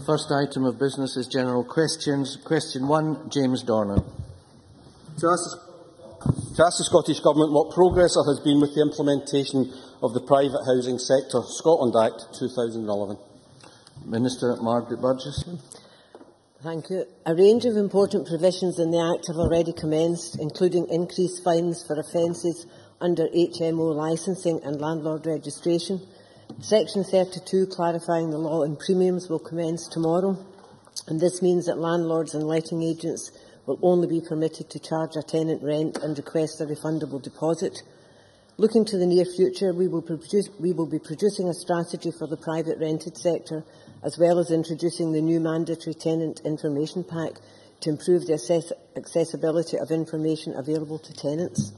first item of business is general questions. Question 1, James Dornan. To ask the Scottish Government what progress there has been with the implementation of the Private Housing Sector Scotland Act 2011. Minister Margaret Burgess. Thank you. A range of important provisions in the Act have already commenced, including increased fines for offences under HMO licensing and landlord registration. Section 32, clarifying the law on premiums, will commence tomorrow, and this means that landlords and letting agents will only be permitted to charge a tenant rent and request a refundable deposit. Looking to the near future, we will be producing a strategy for the private rented sector, as well as introducing the new mandatory tenant information pack to improve the accessibility of information available to tenants.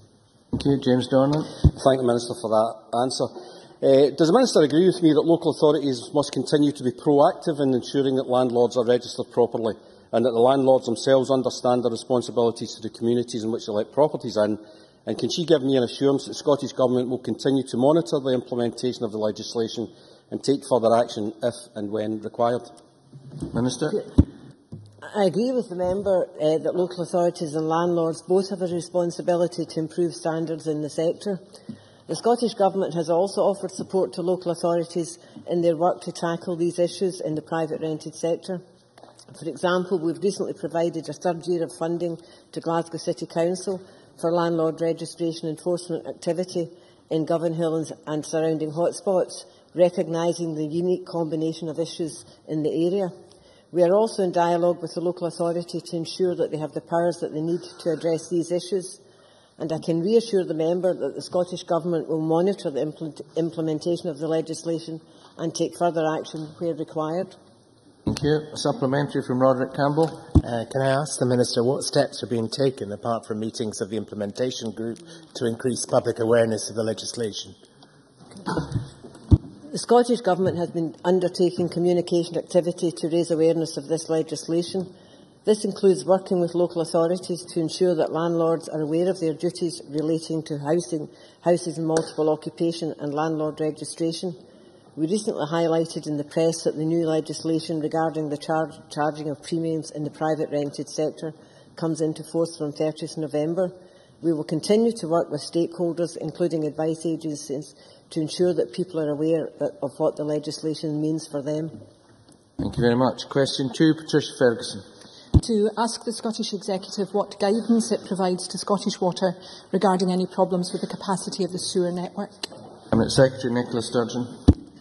Thank you. James Dornan. Thank the Minister for that answer. Does the Minister agree with me that local authorities must continue to be proactive in ensuring that landlords are registered properly and that the landlords themselves understand their responsibilities to the communities in which they let properties in? And can she give me an assurance that the Scottish Government will continue to monitor the implementation of the legislation and take further action if and when required? Minister. I agree with the member that local authorities and landlords both have a responsibility to improve standards in the sector. The Scottish Government has also offered support to local authorities in their work to tackle these issues in the private rented sector. For example, we've recently provided a third year of funding to Glasgow City Council for landlord registration enforcement activity in Govanhill and surrounding hotspots, recognising the unique combination of issues in the area. We are also in dialogue with the local authority to ensure that they have the powers that they need to address these issues. And I can reassure the member that the Scottish Government will monitor the implementation of the legislation and take further action where required. Thank you. A supplementary from Roderick Campbell. Can I ask the Minister what steps are being taken, apart from meetings of the implementation group, to increase public awareness of the legislation? The Scottish Government has been undertaking communication activity to raise awareness of this legislation. This includes working with local authorities to ensure that landlords are aware of their duties relating to houses in multiple occupation and landlord registration. We recently highlighted in the press that the new legislation regarding the charging of premiums in the private rented sector comes into force from 30th November. We will continue to work with stakeholders, including advice agencies, to ensure that people are aware of what the legislation means for them. Thank you very much. Question 2, Patricia Ferguson. To ask the Scottish Executive what guidance it provides to Scottish Water regarding any problems with the capacity of the sewer network. Cabinet Secretary Nicola Sturgeon.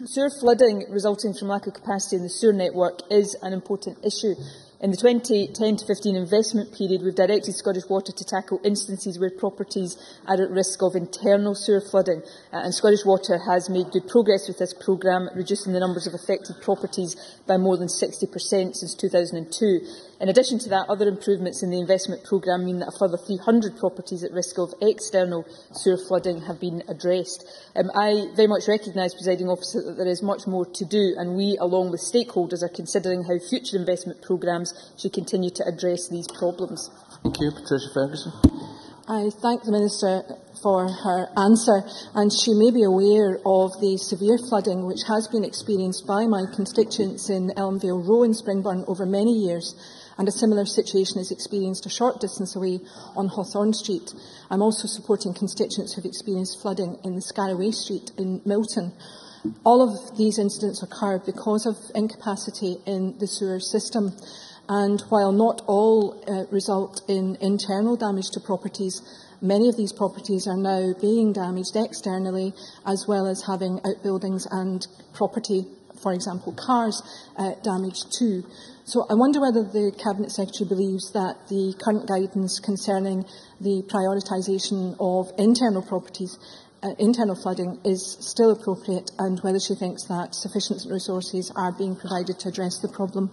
Sewer flooding resulting from lack of capacity in the sewer network is an important issue. In the 2010-15 investment period, we've directed Scottish Water to tackle instances where properties are at risk of internal sewer flooding, and Scottish Water has made good progress with this programme, reducing the numbers of affected properties by more than 60% since 2002. In addition to that, other improvements in the investment programme mean that a further 300 properties at risk of external sewer flooding have been addressed. I very much recognise, Presiding Officer, that there is much more to do, and we, along with stakeholders, are considering how future investment programmes should continue to address these problems. Thank you. Patricia Ferguson. I thank the Minister for her answer, and she may be aware of the severe flooding which has been experienced by my constituents in Elmvale Row in Springburn over many years, and a similar situation is experienced a short distance away on Hawthorne Street. I'm also supporting constituents who have experienced flooding in the Scaraway Street in Milton. All of these incidents occur because of incapacity in the sewer system, and while not all result in internal damage to properties, many of these properties are now being damaged externally, as well as having outbuildings and property, for example cars, damaged too. So I wonder whether the Cabinet Secretary believes that the current guidance concerning the prioritisation of internal properties, internal flooding, is still appropriate, and whether she thinks that sufficient resources are being provided to address the problem.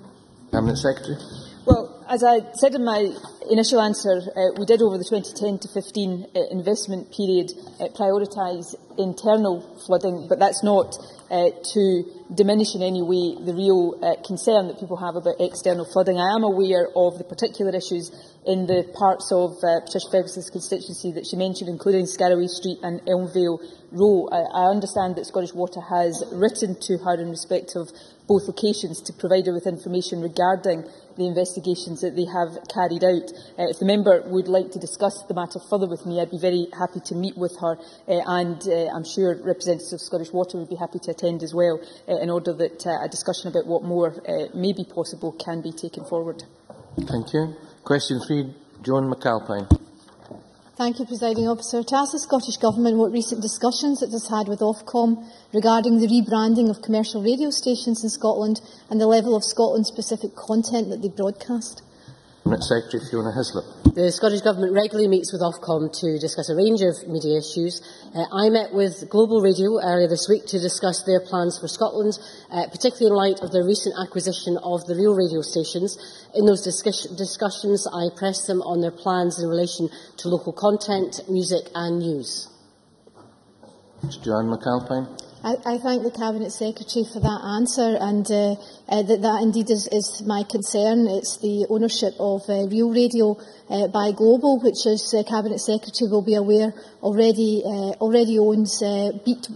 Cabinet Secretary. Well, as I said in my initial answer, we did over the 2010-15 investment period prioritise internal flooding, but that's not to diminish in any way the real concern that people have about external flooding. I am aware of the particular issues in the parts of Patricia Ferguson's constituency that she mentioned, including Scaraway Street and Elmvale Row. I understand that Scottish Water has written to her in respect of both locations to provide her with information regarding the investigations that they have carried out. If the member would like to discuss the matter further with me, I'd be very happy to meet with her, and I'm sure representatives of Scottish Water would be happy to attend as well, in order that a discussion about what more may be possible can be taken forward. Thank you. Question 3, Joan McAlpine. Thank you, Presiding Officer. To ask the Scottish Government what recent discussions it has had with Ofcom regarding the rebranding of commercial radio stations in Scotland and the level of Scotland-specific content that they broadcast. Secretary Fiona Hislop. The Scottish Government regularly meets with Ofcom to discuss a range of media issues. I met with Global Radio earlier this week to discuss their plans for Scotland, particularly in light of their recent acquisition of the real radio stations. In those discussions, I pressed them on their plans in relation to local content, music and news. Joan McAlpine. I thank the Cabinet Secretary for that answer, and that indeed is my concern. It's the ownership of Real Radio by Global, which, as Cabinet Secretary will be aware, already owns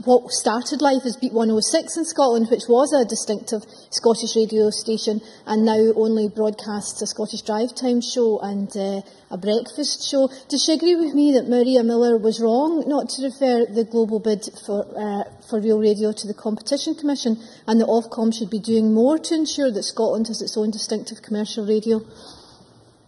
what started life as Beat 106 in Scotland, which was a distinctive Scottish radio station, and now only broadcasts a Scottish drive time show and a breakfast show. Does she agree with me that Maria Miller was wrong not to refer the global bid for Real Radio to the Competition Commission, and that Ofcom should be doing more to ensure that Scotland has its own distinctive commercial radio?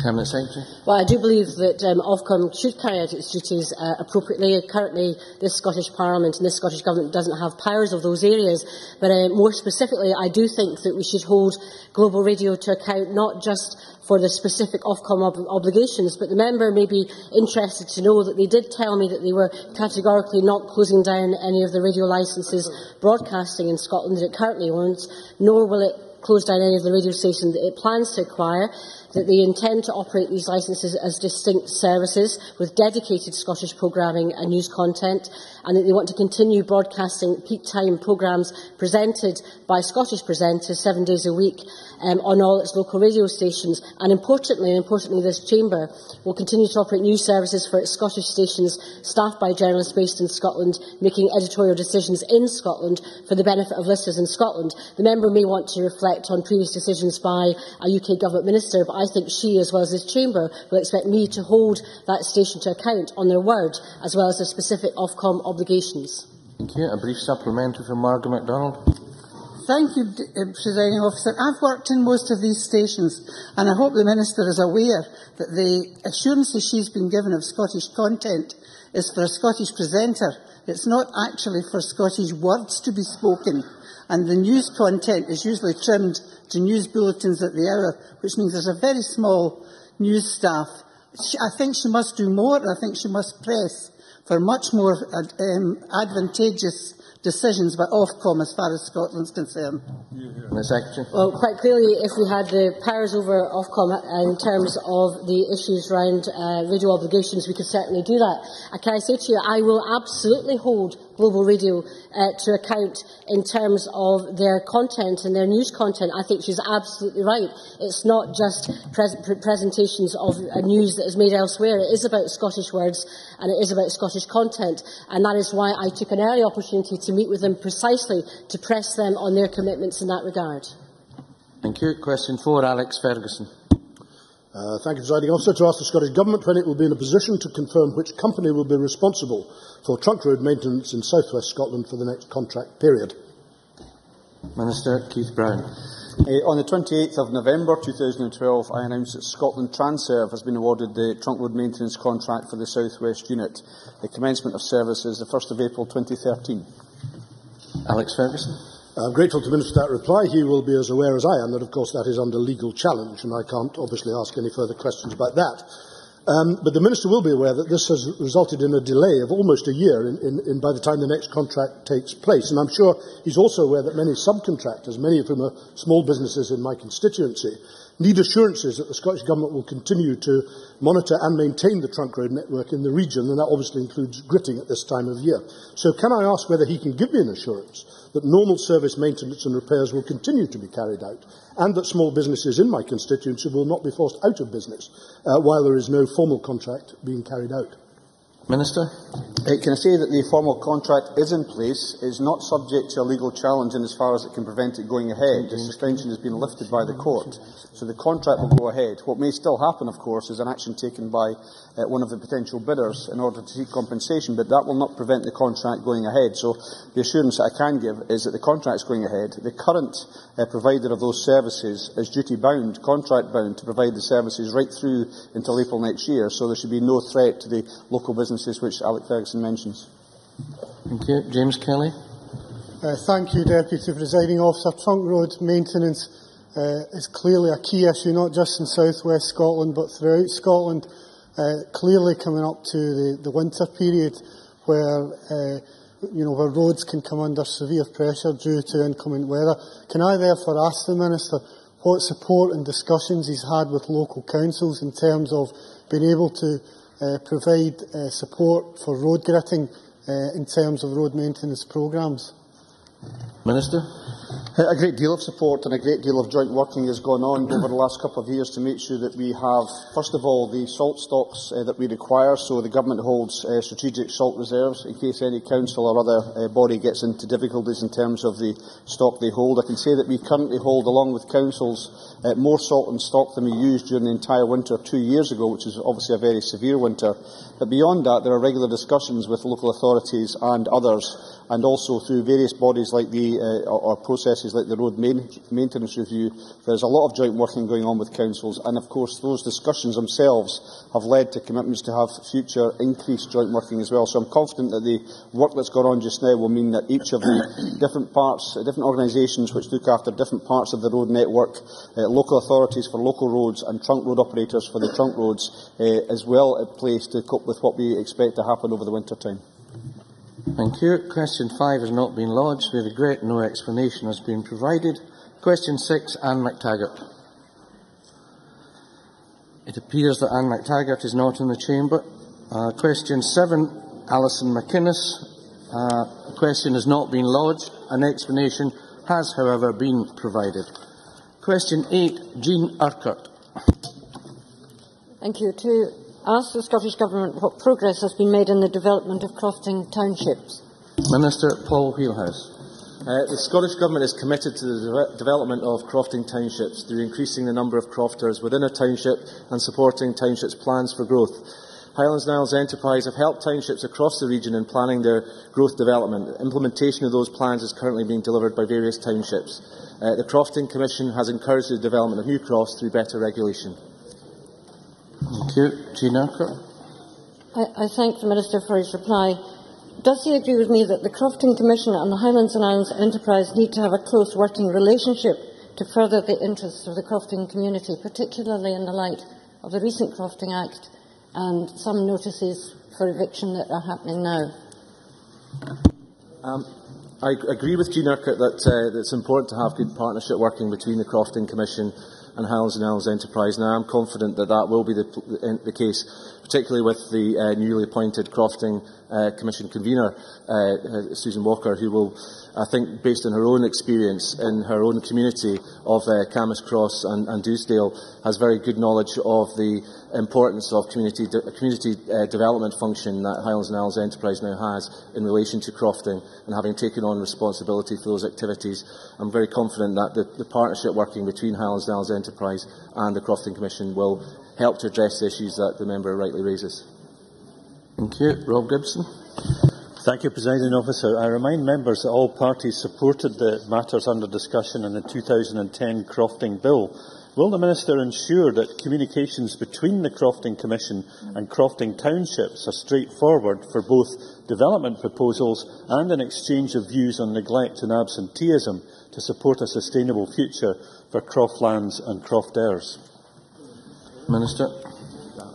Cabinet Secretary. Well, I do believe that Ofcom should carry out its duties appropriately. Currently, this Scottish Parliament and this Scottish Government doesn't have powers of those areas, but more specifically, I do think that we should hold Global Radio to account not just for the specific Ofcom obligations, but the member may be interested to know that they did tell me that they were categorically not closing down any of the radio licences broadcasting in Scotland that it currently owns, nor will it close down any of the radio stations that it plans to acquire, that they intend to operate these licences as distinct services with dedicated Scottish programming and news content, and that they want to continue broadcasting peak time programmes presented by Scottish presenters 7 days a week on all its local radio stations. And importantly, this Chamber will continue to operate news services for its Scottish stations staffed by journalists based in Scotland, making editorial decisions in Scotland for the benefit of listeners in Scotland. The member may want to reflect on previous decisions by a UK Government Minister, but I think she, as well as this Chamber, will expect me to hold that station to account on their word, as well as their specific Ofcom obligations. Thank you. A brief supplementary from Margaret MacDonald. Thank you, Presiding Officer. I've worked in most of these stations, and I hope the Minister is aware that the assurances she's been given of Scottish content is for a Scottish presenter. It's not actually for Scottish words to be spoken. And the news content is usually trimmed to news bulletins at the hour, which means there's a very small news staff. I think she must do more. I think she must press for much more advantageous decisions by Ofcom as far as Scotland's concerned. Well, quite clearly, if we had the powers over Ofcom in terms of the issues around radio obligations, we could certainly do that. Can I say to you, I will absolutely hold Global Radio to account in terms of their content and their news content. I think she's absolutely right. It's not just presentations of news that is made elsewhere. It is about Scottish words and it is about Scottish content, and that is why I took an early opportunity to meet with them precisely to press them on their commitments in that regard. Thank you. Question 4, Alex Fergusson. Thank you, Presiding Officer. To ask the Scottish Government when it will be in a position to confirm which company will be responsible for trunk road maintenance in South West Scotland for the next contract period. Minister Keith Brown. On the 28th of November 2012, I announced that Scotland Transerve has been awarded the trunk road maintenance contract for the South West unit. The commencement of service is the 1st of April 2013. Alex Fergusson. I'm grateful to the Minister for that reply. He will be as aware as I am that, of course, that is under legal challenge, and I can't obviously ask any further questions about that. But the Minister will be aware that this has resulted in a delay of almost a year by the time the next contract takes place. And I'm sure he's also aware that many subcontractors, many of whom are small businesses in my constituency, need assurances that the Scottish Government will continue to monitor and maintain the trunk road network in the region, and that obviously includes gritting at this time of year. So can I ask whether he can give me an assurance that normal service maintenance and repairs will continue to be carried out, and that small businesses in my constituency will not be forced out of business while there is no formal contract being carried out? Minister. Can I say that the formal contract is in place, is not subject to a legal challenge in as far as it can prevent it going ahead. The suspension has been lifted by the court, so the contract will go ahead. What may still happen, of course, is an action taken by one of the potential bidders in order to seek compensation, but that will not prevent the contract going ahead. So the assurance that I can give is that the contract is going ahead. The current provider of those services is duty-bound, contract-bound, to provide the services right through until April next year, so there should be no threat to the local businesses which Alex Fergusson mentions. Thank you. James Kelly. Thank you, Deputy Presiding Officer. Trunk road maintenance is clearly a key issue, not just in South West Scotland, but throughout Scotland. Clearly coming up to the winter period, where where roads can come under severe pressure due to inclement weather. Can I therefore ask the Minister what support and discussions he's had with local councils in terms of being able to provide support for road gritting in terms of road maintenance programmes? Minister. A great deal of support and a great deal of joint working has gone on over the last couple of years to make sure that we have, first of all, the salt stocks that we require. So the Government holds strategic salt reserves in case any council or other body gets into difficulties in terms of the stock they hold. I can say that we currently hold, along with councils, more salt in stock than we used during the entire winter 2 years ago, which is obviously a very severe winter. But beyond that, there are regular discussions with local authorities and others, and also through various bodies like or processes like the Road Maintenance Review. There's a lot of joint working going on with councils, and of course those discussions themselves have led to commitments to have future increased joint working as well. So I'm confident that the work that's gone on just now will mean that each of the different organisations which look after different parts of the road network, local authorities for local roads and trunk road operators for the trunk roads, is well placed to cope with what we expect to happen over the winter time. Thank you. Question 5 has not been lodged. We regret no explanation has been provided. Question 6, Anne McTaggart. It appears that Anne McTaggart is not in the chamber. Question 7, Alison McInnes. The question has not been lodged. An explanation has, however, been provided. Question 8, Jean Urquhart. Thank you. To ask the Scottish Government what progress has been made in the development of crofting townships. Minister Paul Wheelhouse. The Scottish Government is committed to the development of crofting townships through increasing the number of crofters within a township and supporting townships' plans for growth. Highlands and Isles Enterprise have helped townships across the region in planning their growth development. Implementation of those plans is currently being delivered by various townships. The Crofting Commission has encouraged the development of new crofts through better regulation. Thank you. Jean Urquhart. I thank the Minister for his reply. Does he agree with me that the Crofting Commission and the Highlands and Islands Enterprise need to have a close working relationship to further the interests of the crofting community, particularly in the light of the recent Crofting Act and some notices for eviction that are happening now? I agree with Jean Urquhart that it's important to have good partnership working between the Crofting Commission and Highlands and Isles Enterprise. Now, I'm confident that that will be the case, particularly with the newly appointed Crofting Commission convener, Susan Walker, who will, I think, based on her own experience in her own community of Camas Cross and Dewsdale, has very good knowledge of the importance of community development function that Highlands and Isles Enterprise now has in relation to crofting, and having taken on responsibility for those activities, I'm very confident that the partnership working between Highlands and Isles Enterprise and the Crofting Commission will help to address the issues that the member rightly raises. Thank you. Rob Gibson. Thank you, Presiding Officer. I remind members that all parties supported the matters under discussion in the 2010 Crofting Bill. Will the Minister ensure that communications between the Crofting Commission and Crofting Townships are straightforward for both development proposals and an exchange of views on neglect and absenteeism to support a sustainable future for croftlands and crofters? Minister.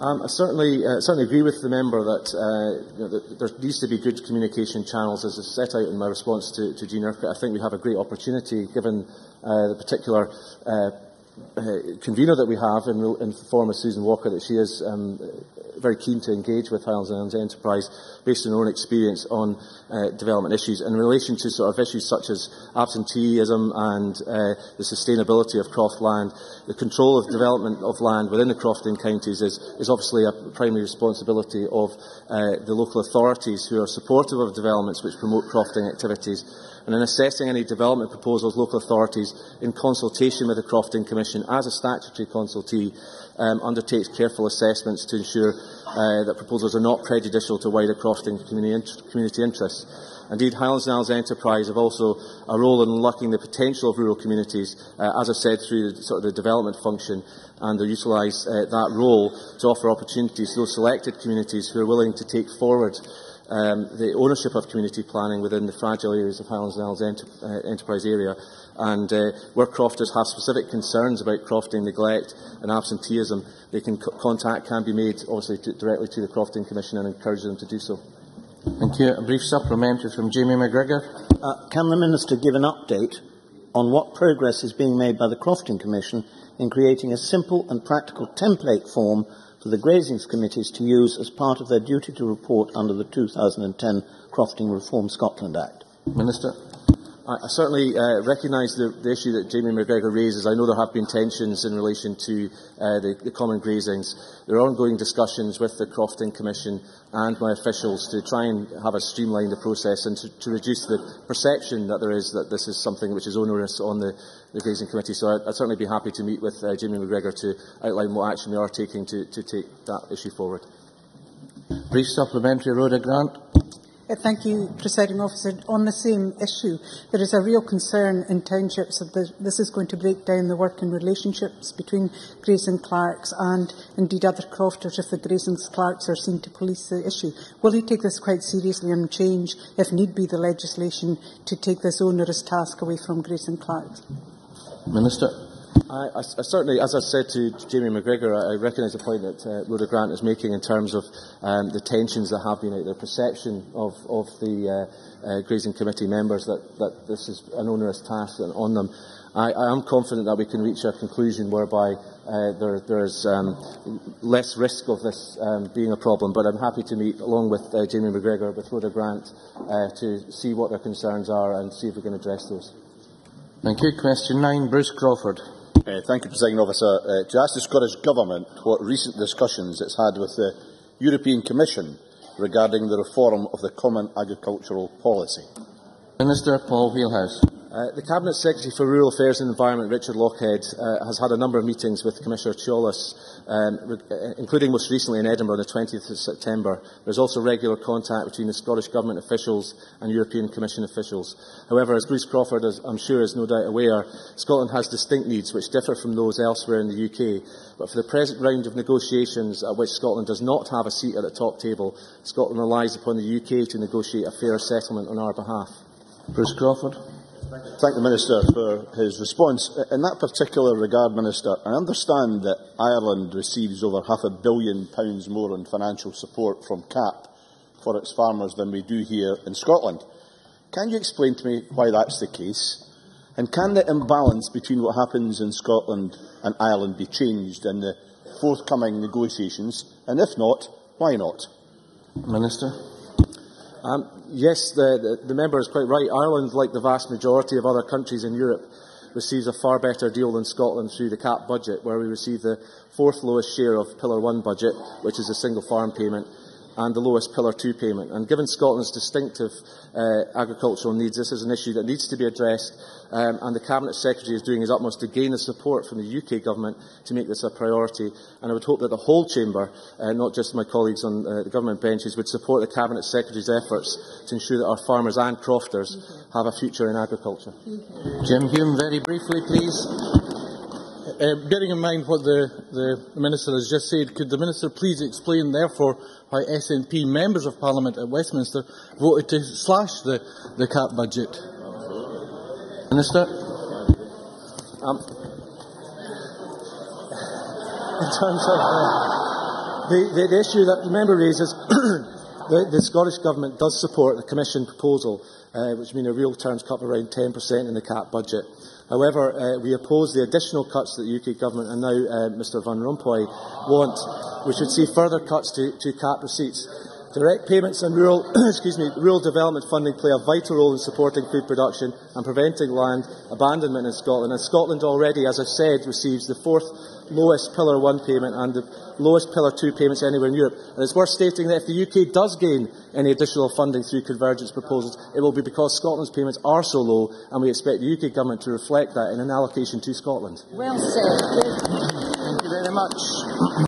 I certainly agree with the member that, that there needs to be good communication channels, as is set out in my response to Jean Urquhart. I think we have a great opportunity, given the particular convener that we have in the form of Susan Walker, that she is very keen to engage with Highlands and Islands Enterprise based on her own experience on development issues. In relation to sort of issues such as absenteeism and the sustainability of croft land, the control of development of land within the crofting counties is obviously a primary responsibility of the local authorities who are supportive of developments which promote crofting activities. And in assessing any development proposals, local authorities, in consultation with the Crofting Commission as a statutory consultee, undertakes careful assessments to ensure that proposals are not prejudicial to wider crofting community interests. Indeed, Highlands and Islands Enterprise have also a role in unlocking the potential of rural communities, as I said, through the development function, and they utilise that role to offer opportunities to those selected communities who are willing to take forward the ownership of community planning within the fragile areas of Highlands and Islands Enterprise area. And where crofters have specific concerns about crofting neglect and absenteeism, contact can be made, obviously, directly to the Crofting Commission, and encourage them to do so. Thank you. A brief supplementary from Jamie McGregor. Can the Minister give an update on what progress is being made by the Crofting Commission in creating a simple and practical template form for the Grazing Committees to use as part of their duty to report under the 2010 Crofting Reform Scotland Act? Minister. I certainly recognise the issue that Jamie McGregor raises. I know there have been tensions in relation to the common grazings. There are ongoing discussions with the Crofting Commission and my officials to try and have a streamlined process and to reduce the perception that there is that this is something which is onerous on the Grazing Committee. So I'd certainly be happy to meet with Jamie McGregor to outline what action we are taking to take that issue forward. Brief supplementary, Rhoda Grant. Thank you, Presiding Officer. On the same issue, there is a real concern in townships that this is going to break down the working relationships between grazing clerks and indeed other crofters if the grazing clerks are seen to police the issue. Will he take this quite seriously and change, if need be, the legislation to take this onerous task away from grazing clerks? Minister. I certainly, as I said to Jamie McGregor, I recognise the point that Rhoda Grant is making in terms of the tensions that have been out there, perception of the Grazing Committee members that this is an onerous task on them. I am confident that we can reach a conclusion whereby there is less risk of this being a problem, but I'm happy to meet along with Jamie McGregor, with Rhoda Grant, to see what their concerns are and see if we can address those. Thank you. Question 9, Bruce Crawford. Thank you, Presiding Officer. To ask the Scottish Government what recent discussions it's had with the European Commission regarding the reform of the Common Agricultural Policy. Minister Paul Wheelhouse. The Cabinet Secretary for Rural Affairs and Environment, Richard Lochhead, has had a number of meetings with Commissioner Chiolis, including most recently in Edinburgh on the 20th of September. There is also regular contact between the Scottish Government officials and European Commission officials. However, as Bruce Crawford, I'm sure, is no doubt aware, Scotland has distinct needs which differ from those elsewhere in the UK. But for the present round of negotiations at which Scotland does not have a seat at the top table, Scotland relies upon the UK to negotiate a fair settlement on our behalf. Bruce Crawford. Thank the Minister for his response. In that particular regard, Minister, I understand that Ireland receives over £500 million more in financial support from CAP for its farmers than we do here in Scotland. Can you explain to me why that's the case? And can the imbalance between what happens in Scotland and Ireland be changed in the forthcoming negotiations? And if not, why not? Minister. Yes, the member is quite right. Ireland, like the vast majority of other countries in Europe, receives a far better deal than Scotland through the CAP budget, where we receive the fourth lowest share of Pillar 1 budget, which is a single farm payment, and the lowest Pillar 2 payment. And given Scotland's distinctive agricultural needs, this is an issue that needs to be addressed, and the Cabinet Secretary is doing his utmost to gain the support from the UK Government to make this a priority. And I would hope that the whole Chamber, not just my colleagues on the Government benches, would support the Cabinet Secretary's efforts to ensure that our farmers and crofters have a future in agriculture. Jim Hume, very briefly, please. Bearing in mind what the Minister has just said, could the Minister please explain, therefore, why SNP members of Parliament at Westminster voted to slash the CAP budget? Minister. In terms of the issue that the member raises, the Scottish Government does support the Commission proposal, which means a real terms cut of around 10% in the CAP budget. However, we oppose the additional cuts that the UK Government and now Mr Van Rompuy want, which would see further cuts to CAP receipts. Direct payments and rural development funding play a vital role in supporting food production and preventing land abandonment in Scotland. And Scotland already, as I've said, receives the 4th lowest Pillar 1 payment and the lowest Pillar 2 payments anywhere in Europe. And it's worth stating that if the UK does gain any additional funding through convergence proposals, it will be because Scotland's payments are so low, and we expect the UK Government to reflect that in an allocation to Scotland. Well said. Thank you very much.